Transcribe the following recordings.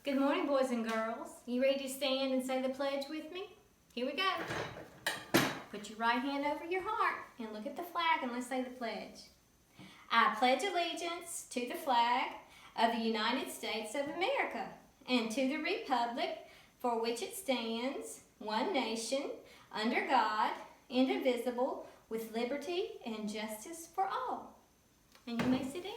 Good morning, boys and girls. You ready to stand and say the pledge with me? Here we go. Put your right hand over your heart and look at the flag and let's say the pledge. I pledge allegiance to the flag of the United States of America and to the republic for which it stands, one nation, under God, indivisible, with liberty and justice for all. And you may sit down.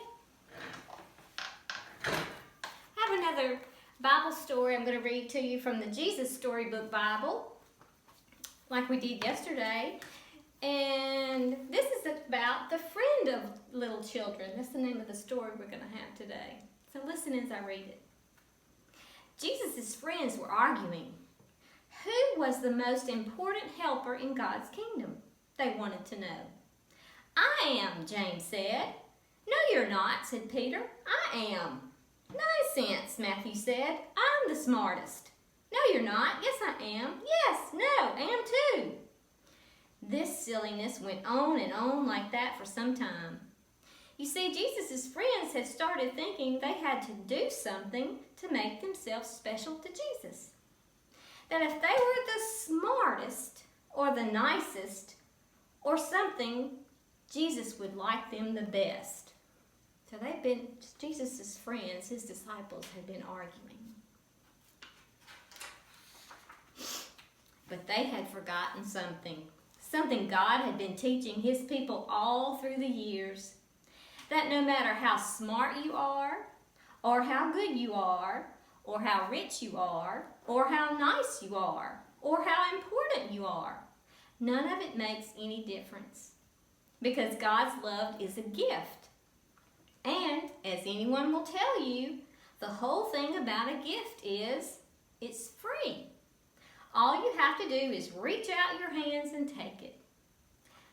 I have another Bible story I'm going to read to you from the Jesus Storybook Bible, like we did yesterday. And this is about the friend of little children. That's the name of the story we're going to have today. So listen as I read it. Jesus' friends were arguing. Who was the most important helper in God's kingdom? They wanted to know. I am, James said. No, you're not, said Peter. I am. Nonsense, Matthew said. I'm the smartest. No, you're not. Yes, I am. Yes, no, I am too. This silliness went on and on like that for some time. You see, Jesus' friends had started thinking they had to do something to make themselves special to Jesus. That if they were the smartest or the nicest or something, Jesus would like them the best. So Jesus' friends, his disciples, had been arguing. But they had forgotten something God had been teaching his people all through the years. That no matter how smart you are, or how good you are, or how rich you are, or how nice you are, or how important you are, none of it makes any difference. Because God's love is a gift. And, as anyone will tell you, the whole thing about a gift is it's free. All you have to do is reach out your hands and take it.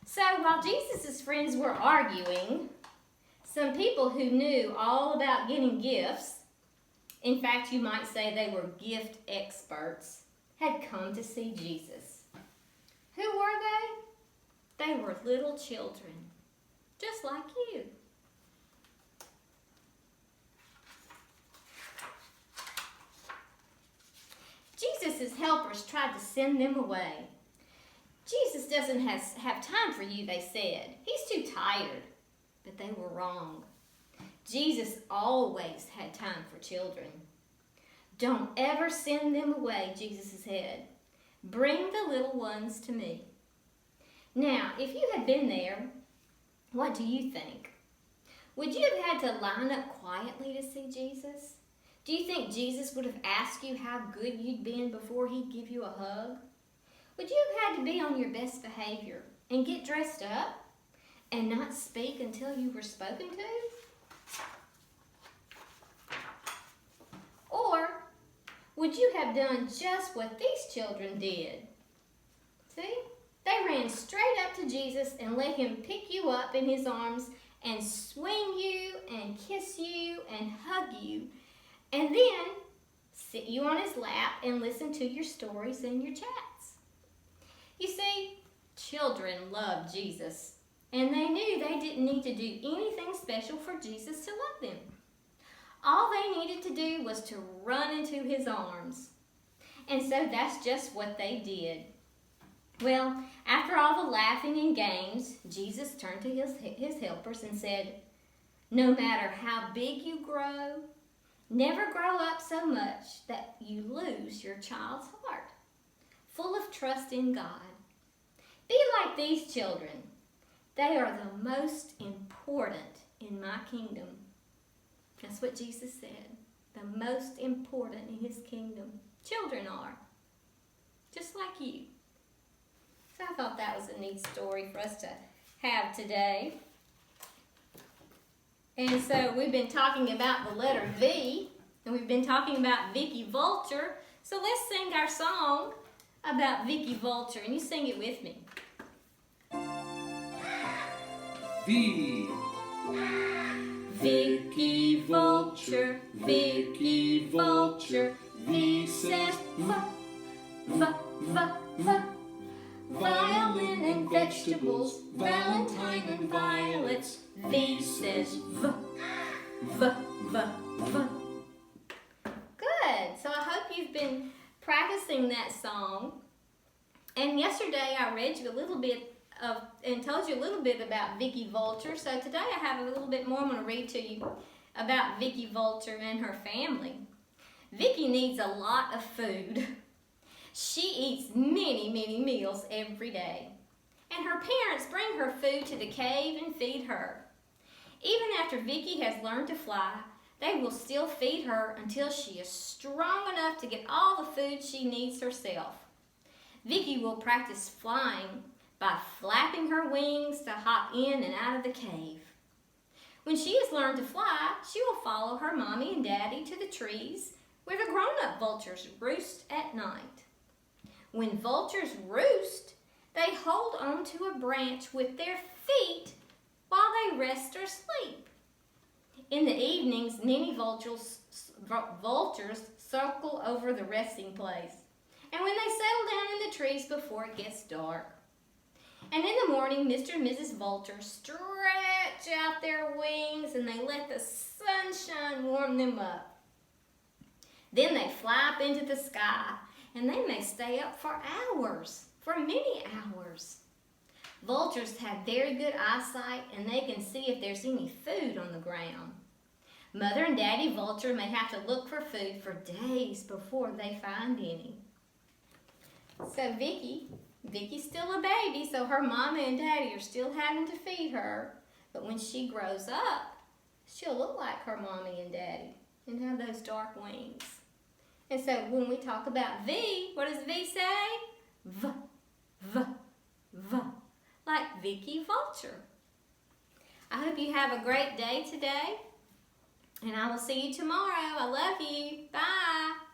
So while Jesus' friends were arguing, some people who knew all about getting gifts, in fact you might say they were gift experts, had come to see Jesus. Who were they? They were little children, just like you. Jesus' helpers tried to send them away. Jesus doesn't have time for you, they said. He's too tired. But they were wrong. Jesus always had time for children. Don't ever send them away, Jesus said. Bring the little ones to me. Now, if you had been there, what do you think? Would you have had to line up quietly to see Jesus? Do you think Jesus would have asked you how good you'd been before he'd give you a hug? Would you have had to be on your best behavior and get dressed up and not speak until you were spoken to? Or would you have done just what these children did? See? They ran straight up to Jesus and let him pick you up in his arms and swing you and kiss you and hug you, and then sit you on his lap and listen to your stories and your chats. You see, children loved Jesus, and they knew they didn't need to do anything special for Jesus to love them. All they needed to do was to run into his arms. And so that's just what they did. Well, after all the laughing and games, Jesus turned to his helpers and said, no matter how big you grow, never grow up so much that you lose your child's heart, full of trust in God. Be like these children. They are the most important in my kingdom. That's what Jesus said. The most important in his kingdom. Children are. Just like you. So I thought that was a neat story for us to have today. And so we've been talking about the letter V, and we've been talking about Vicky Vulture. So let's sing our song about Vicky Vulture, and you sing it with me. V. Vicky Vulture, Vicky Vulture, V says V, V, V, V. Violin and vegetables, Valentine and violets, V says V, V, V, V. Good. you've been practicing that song. And yesterday I read you a little bit and told you a little bit about Vicky Vulture. So today I have a little bit more I'm going to read to you about Vicky Vulture and her family. Vicky needs a lot of food. She eats many, many meals every day. And her parents bring her food to the cave and feed her. Even after Vicky has learned to fly, they will still feed her until she is strong enough to get all the food she needs herself. Vicky will practice flying by flapping her wings to hop in and out of the cave. When she has learned to fly, she will follow her mommy and daddy to the trees where the grown-up vultures roost at night. When vultures roost, they hold on to a branch with their feet while they rest or sleep. In the evenings, many vultures circle over the resting place, and when they settle down in the trees before it gets dark. And in the morning, Mr. and Mrs. Vulture stretch out their wings and they let the sunshine warm them up. Then they fly up into the sky, and they may stay up for hours, for many hours. Vultures have very good eyesight, and they can see if there's any food on the ground. Mother and Daddy Vulture may have to look for food for days before they find any. So Vicky's still a baby, so her mama and daddy are still having to feed her. But when she grows up, she'll look like her mommy and daddy and have those dark wings. And so when we talk about V, what does V say? V, V, V, like Vicky Vulture. I hope you have a great day today, and I will see you tomorrow. I love you. Bye.